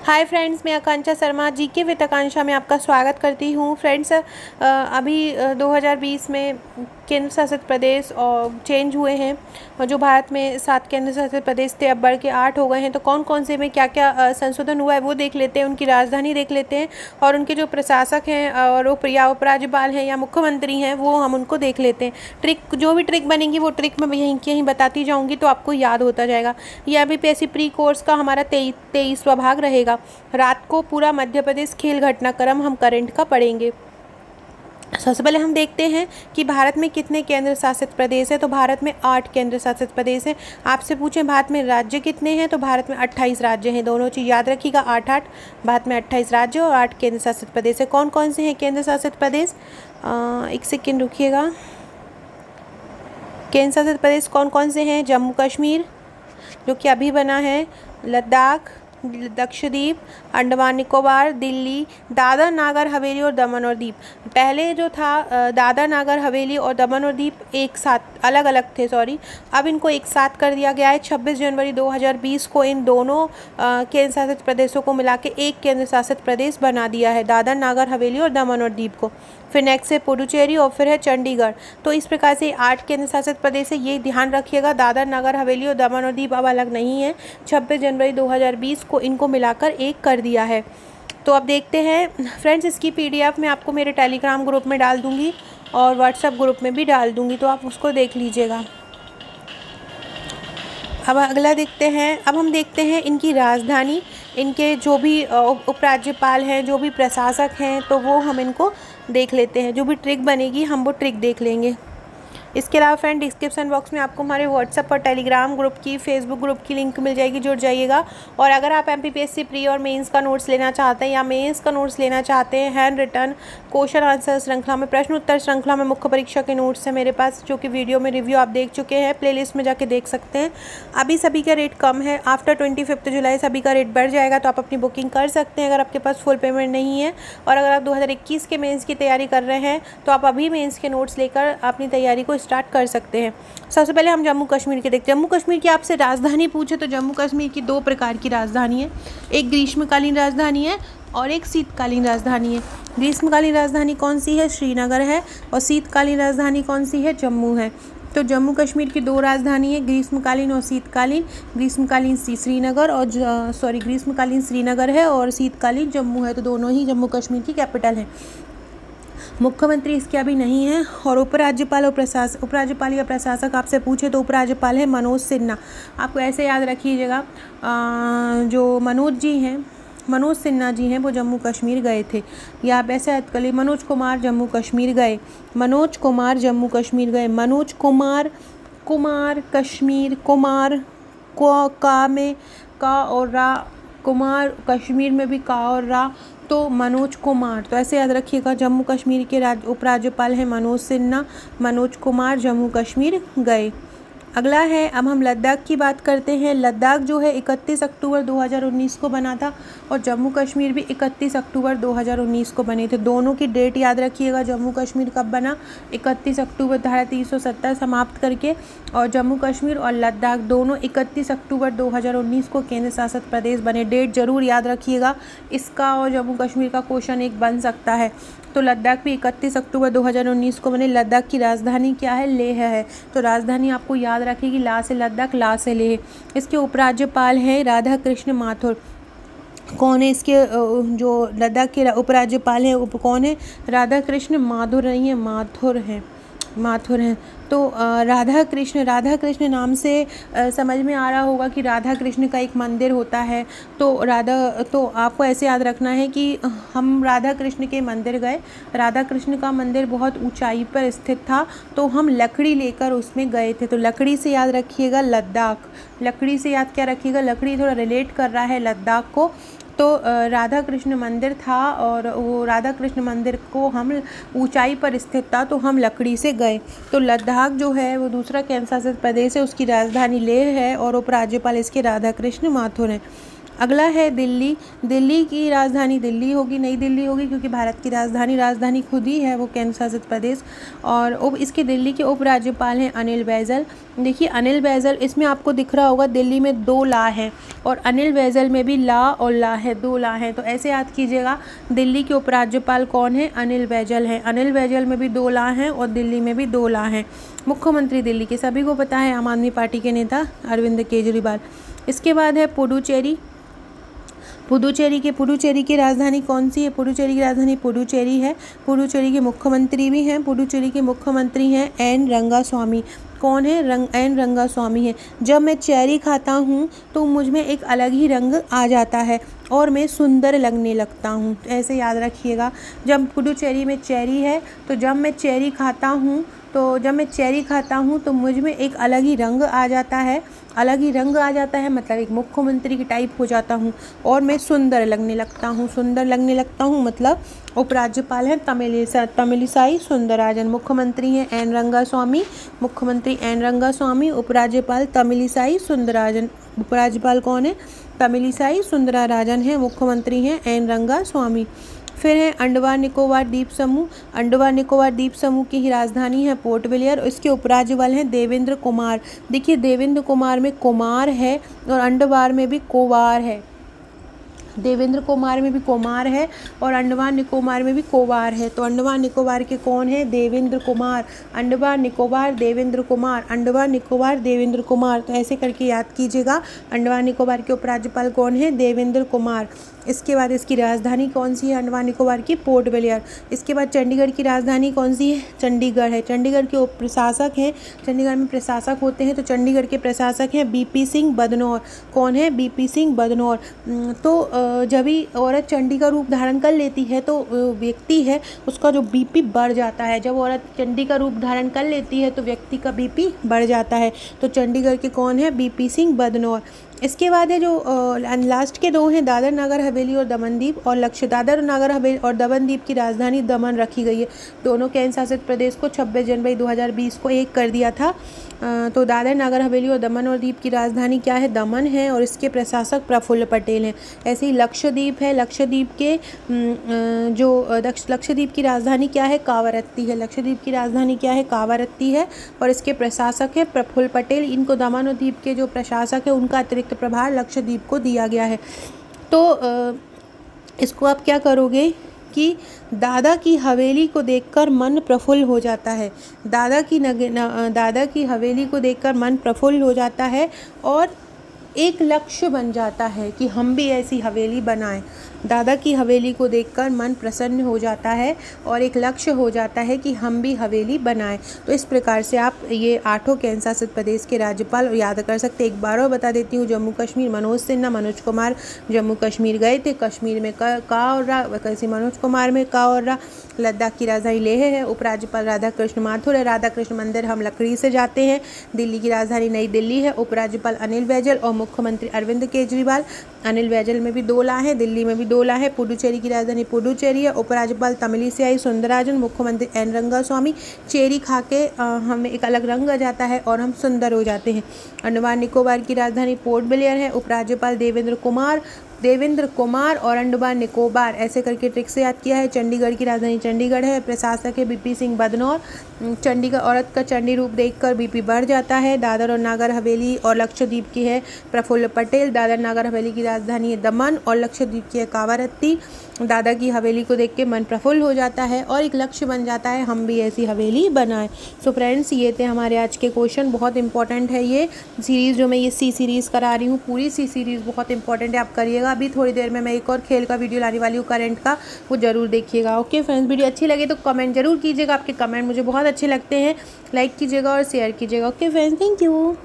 Hi friends, मैं आकांक्षा Sharma GK with आकांक्षा में आपका स्वागत करती हूँ। फ्रेंड्स, अभी 2020 में केंद्र शासित प्रदेश और चेंज हुए हैं और जो भारत में 7 केंद्र शासित प्रदेश थे अब बढ़ के 8 हो गए हैं। तो कौन कौन से में क्या क्या संशोधन हुआ है वो देख लेते हैं, उनकी राजधानी देख लेते हैं और उनके जो प्रशासक हैं और या उपराज्यपाल हैं या मुख्यमंत्री हैं वो हम उनको देख लेते हैं। ट्रिक जो भी ट्रिक बनेगी वो ट्रिक मैं यहीं की यहीं बताती जाऊँगी तो आपको याद होता जाएगा। ये अभी प्री कोर्स का हमारा 23वां भाग रहेगा। रात को पूरा मध्य प्रदेश खेल घटनाक्रम हम करंट का पढ़ेंगे। सबसे पहले हम देखते हैं कि भारत में कितने केंद्र शासित प्रदेश है। तो भारत में 8 केंद्र शासित प्रदेश हैं। आपसे पूछें भारत में राज्य कितने हैं, तो भारत में 28 राज्य हैं। दोनों चीज़ याद रखिएगा, 8 भारत में 28 राज्य और 8 केंद्र शासित प्रदेश है। कौन कौन से हैं केंद्र शासित प्रदेश? एक सेकेंड रुकिएगा। केंद्र शासित प्रदेश कौन कौन से हैं? जम्मू कश्मीर जो कि अभी बना है, लद्दाख, लक्षद्वीप, अंडमान निकोबार, दिल्ली, दादर नागर हवेली और दमन और दीप। पहले जो था दादर नागर हवेली और दमन और दीप एक साथ अलग अलग थे, अब इनको एक साथ कर दिया गया है। 26 जनवरी 2020 को इन दोनों केंद्र शासित प्रदेशों को मिला के एक केंद्र शासित प्रदेश बना दिया है, दादर नागर हवेली और दमन और दीप को। फिर नेक्स्ट है पुडुचेरी और फिर है चंडीगढ़। तो इस प्रकार से 8 केंद्र शासित प्रदेश है, ये ध्यान रखिएगा। दादर नागर हवेली और दमन और दीप अब अलग नहीं है। 26 जनवरी 2020 को इनको मिलाकर एक कर दिया है। तो अब देखते हैं फ्रेंड्स, इसकी PDF मैं आपको मेरे टेलीग्राम ग्रुप में डाल दूंगी और व्हाट्सएप ग्रुप में भी डाल दूंगी, तो आप उसको देख लीजिएगा। अब अगला देखते हैं। अब हम देखते हैं इनकी राजधानी, इनके जो भी उपराज्यपाल हैं, जो भी प्रशासक हैं, तो वो हम इनको देख लेते हैं। जो भी ट्रिक बनेगी हम वो ट्रिक देख लेंगे। इसके अलावा फ्रेंड, डिस्क्रिप्शन बॉक्स में आपको हमारे व्हाट्सएप और टेलीग्राम ग्रुप की, फेसबुक ग्रुप की लिंक मिल जाएगी, जुड़ जाइएगा। और अगर आप MPPSC प्री और मेंस का नोट्स लेना चाहते हैं या मेंस का नोट्स लेना चाहते हैं, हैंड रिटन क्वेश्चन आंसर श्रृंखला में, प्रश्न उत्तर श्रृंखला में मुख्य परीक्षा के नोट्स हैं मेरे पास, जो कि वीडियो में रिव्यू आप देख चुके हैं, प्लेलिस्ट में जाके देख सकते हैं। अभी सभी का रेट कम है, आफ्टर 25 जुलाई सभी का रेट बढ़ जाएगा, तो आप अपनी बुकिंग कर सकते हैं अगर आपके पास फुल पेमेंट नहीं है। और अगर आप 2021 के मेंस की तैयारी कर रहे हैं तो आप अभी मेंस के नोट्स लेकर अपनी तैयारी को स्टार्ट कर सकते हैं। सबसे पहले हम जम्मू कश्मीर के देखते हैं। जम्मू कश्मीर की आपसे राजधानी पूछे तो जम्मू कश्मीर की 2 प्रकार की राजधानी है, एक ग्रीष्मकालीन राजधानी है और एक शीतकालीन राजधानी है। ग्रीष्मकालीन राजधानी कौन सी है? श्रीनगर है। और शीतकालीन राजधानी कौन सी है? जम्मू है। तो जम्मू कश्मीर की 2 राजधानी है, ग्रीष्मकालीन और शीतकालीन। ग्रीष्मकालीन श्रीनगर और ग्रीष्मकालीन श्रीनगर है और शीतकालीन जम्मू है। तो दोनों ही जम्मू कश्मीर की कैपिटल है। मुख्यमंत्री इसके अभी नहीं है। और उपराज्यपाल या प्रशासक आपसे पूछे तो उपराज्यपाल है मनोज सिन्हा। आपको ऐसे याद रखिएगा, जो मनोज सिन्हा जी हैं वो जम्मू कश्मीर गए थे, या आप ऐसे याद कर लीजिए, मनोज कुमार जम्मू कश्मीर गए। मनोज कुमार कश्मीर, कुमार को का में का और रा, कुमार कश्मीर में भी का और रा, तो मनोज कुमार। तो ऐसे याद रखिएगा, जम्मू कश्मीर के उपराज्यपाल हैं मनोज सिन्हा, मनोज कुमार जम्मू कश्मीर गए। अगला है, अब हम लद्दाख की बात करते हैं। लद्दाख जो है 31 अक्टूबर 2019 को बना था और जम्मू कश्मीर भी 31 अक्टूबर 2019 को बने थे। दोनों की डेट याद रखिएगा। जम्मू कश्मीर कब बना? 31 अक्टूबर धारा 370 समाप्त करके, और जम्मू कश्मीर और लद्दाख दोनों 31 अक्टूबर 2019 को केंद्र शासित प्रदेश बने। डेट जरूर याद रखिएगा, इसका और जम्मू कश्मीर का क्वेश्चन एक बन सकता है। तो लद्दाख भी 31 अक्टूबर 2019 को बने। लद्दाख की राजधानी क्या है? लेह है। तो राजधानी आपको याद रखेगी, ला से लद्दाख, ला से लेह। इसके उपराज्यपाल हैं राधा कृष्ण माथुर। कौन है इसके जो लद्दाख के उपराज्यपाल हैं? कौन है? राधा कृष्ण माथुर नहीं है, माथुर हैं। तो राधा कृष्ण नाम से समझ में आ रहा होगा कि राधा कृष्ण का एक मंदिर होता है। तो आपको ऐसे याद रखना है कि हम राधा कृष्ण के मंदिर गए। राधा कृष्ण का मंदिर बहुत ऊंचाई पर स्थित था, तो हम लकड़ी लेकर उसमें गए थे। तो लकड़ी से याद रखिएगा लद्दाख। लकड़ी से याद क्या रखिएगा? लकड़ी थोड़ा रिलेट कर रहा है लद्दाख को। तो राधा कृष्ण मंदिर था और वो राधा कृष्ण मंदिर को हम ऊंचाई पर स्थित था, तो हम लकड़ी से गए। तो लद्दाख जो है वो दूसरा केंद्र शासित प्रदेश है, उसकी राजधानी लेह है और उपराज्यपाल इसके राधा कृष्ण माथुर हैं। अगला है दिल्ली। दिल्ली की राजधानी दिल्ली होगी, नई दिल्ली होगी, क्योंकि भारत की राजधानी खुद ही है वो केंद्र शासित प्रदेश। और इसके दिल्ली के उपराज्यपाल हैं अनिल बैजल। देखिए अनिल बैजल, इसमें आपको दिख रहा होगा दिल्ली में 2 ला है और अनिल बैजल में भी ला और ला है, 2 ला है। तो ऐसे याद कीजिएगा, दिल्ली के उपराज्यपाल कौन है? अनिल बैजल हैं। अनिल बैजल में भी 2 ला हैं और दिल्ली में भी 2 ला हैं। मुख्यमंत्री दिल्ली के सभी को पता है, आम आदमी पार्टी के नेता अरविंद केजरीवाल। इसके बाद है पुडुचेरी। पुडुचेरी की राजधानी कौन सी है? पुडुचेरी की राजधानी पुडुचेरी है। पुडुचेरी के मुख्यमंत्री भी हैं, पुडुचेरी के मुख्यमंत्री हैं एन रंगास्वामी। कौन है? एन रंगास्वामी है। जब मैं चेरी खाता हूँ तो मुझ में एक अलग ही रंग आ जाता है और मैं सुंदर लगने लगता हूँ। ऐसे याद रखिएगा, जब पुडुचेरी में चेरी है तो जब मैं चेरी खाता हूँ तो मुझ में एक अलग ही रंग आ जाता है, मतलब एक मुख्यमंत्री की टाइप हो जाता हूँ और मैं सुंदर लगने लगता हूँ, मतलब उपराज्यपाल हैं तमिलिसाई सुंदरराजन। मुख्यमंत्री हैं मुख्यमंत्री एन रंगास्वामी, उपराज्यपाल तमिलिसाई सुंदरराजन। उपराज्यपाल कौन है? तमिलिसाई सुंदरराजन है, मुख्यमंत्री हैं एन रंगास्वामी। फिर है अंडमान निकोबार द्वीप समूह। अंडमान निकोबार द्वीप समूह की राजधानी है पोर्ट ब्लेयर और इसके उपराज्यपाल हैं देवेंद्र कुमार। देखिए देवेंद्र कुमार में कुमार है और अंडमान में भी कोवार है। देवेंद्र कुमार में भी कुमार है और अंडमान निकोबार में भी कोवार है। तो अंडमान निकोबार के कौन है? देवेंद्र कुमार। अंडमान निकोबार देवेंद्र कुमार। तो ऐसे करके याद कीजिएगा, अंडमान निकोबार के उपराज्यपाल कौन है? देवेंद्र कुमार। इसके बाद इसकी राजधानी कौन सी है अंडमान निकोबार की? Port Blair. इसके बाद चंडीगढ़ की राजधानी कौन सी है? चंडीगढ़ है। चंडीगढ़ के प्रशासक हैं, चंडीगढ़ में प्रशासक होते हैं तो चंडीगढ़ के प्रशासक हैं बीपी सिंह बदनौर। कौन है? बीपी सिंह बदनौर। तो जब भी औरत चंडी का रूप धारण कर लेती है तो व्यक्ति है उसका जो बीपी बढ़ जाता है। जब औरत चंडी का रूप धारण कर लेती है तो व्यक्ति का बीपी बढ़ जाता है। तो चंडीगढ़ के कौन है? बीपी सिंह बदनौर। इसके बाद है जो लास्ट के 2 हैं दादर नगर हवेली और दमनदीप और दादर नगर हवेली और दमनदीप की राजधानी दमन रखी गई है। दोनों केंद्र शासित प्रदेश को 26 जनवरी 2020 को एक कर दिया था। तो दादर नगर हवेली और दमन और दीप की राजधानी क्या है? दमन है और इसके प्रशासक प्रफुल्ल पटेल हैं। ऐसे ही लक्षद्वीप है। लक्षद्वीप की राजधानी क्या है? कावारत्ती है। लक्षद्वीप की राजधानी क्या है? कावारत्ती है और इसके प्रशासक है प्रफुल्ल पटेल। इनको दमन और दीप के जो प्रशासक है उनका अतिरिक्त प्रभार लक्षद्वीप को दिया गया है। तो इसको आप क्या करोगे कि दादा की हवेली को देखकर मन प्रफुल्ल हो जाता है। दादा की हवेली को देखकर मन प्रफुल्ल हो जाता है और एक लक्ष्य बन जाता है कि हम भी ऐसी हवेली बनाएं। दादा की हवेली को देखकर मन प्रसन्न हो जाता है और एक लक्ष्य हो जाता है कि हम भी हवेली बनाएं। तो इस प्रकार से आप ये 8 केंद्र शासित प्रदेश के राज्यपाल याद कर सकते हैं। एक बार और बता देती हूँ, जम्मू कश्मीर मनोज सिन्हा, मनोज कुमार जम्मू कश्मीर गए थे, कश्मीर में का और रा, वैसे मनोज कुमार में का और रा। लद्दाख की राजधानी लेह है, उपराज्यपाल राधाकृष्ण माथुर है, राधाकृष्ण मंदिर हम लकड़ी से जाते हैं। दिल्ली की राजधानी नई दिल्ली है, उपराज्यपाल अनिल बैजल और मुख्यमंत्री अरविंद केजरीवाल। अनिल बैजल में भी 2 ला है, दिल्ली में भी 2 ला है। पुडुचेरी की राजधानी पुडुचेरी है, उपराज्यपाल तमिलिसाई सुंदरराजन, मुख्यमंत्री एन रंगास्वामी। चेरी खा के हमें एक अलग रंग आ जाता है और हम सुंदर हो जाते हैं। अंडमान निकोबार की राजधानी पोर्ट ब्लेयर है, उपराज्यपाल देवेंद्र कुमार और अंडमान निकोबार ऐसे करके ट्रिक से याद किया है। चंडीगढ़ की राजधानी चंडीगढ़ है, प्रशासक है बीपी सिंह बदनौर। चंडीगढ़ औरत का चंडी रूप देखकर बीपी बढ़ जाता है। दादर और नागर हवेली और लक्षद्वीप की है प्रफुल्ल पटेल। दादर नागर हवेली की राजधानी है दमन और लक्षद्वीप की है कावारत्ती। दादा की हवेली को देख के मन प्रफुल्ल हो जाता है और एक लक्ष्य बन जाता है हम भी ऐसी हवेली बनाएं। सो फ्रेंड्स, ये थे हमारे आज के क्वेश्चन। बहुत इंपॉर्टेंट है ये सीरीज़ जो मैं ये सी सीरीज़ करा रही हूँ, पूरी सी सीरीज़ बहुत इंपॉर्टेंट है, आप करिएगा। अभी थोड़ी देर में मैं एक और खेल का वीडियो लाने वाली हूँ करंट का, वो ज़रूर देखिएगा। ओके फ्रेंड्स, वीडियो अच्छी लगे तो कमेंट जरूर कीजिएगा, आपके कमेंट मुझे बहुत अच्छे लगते हैं। लाइक कीजिएगा और शेयर कीजिएगा। Okay friends, thank you.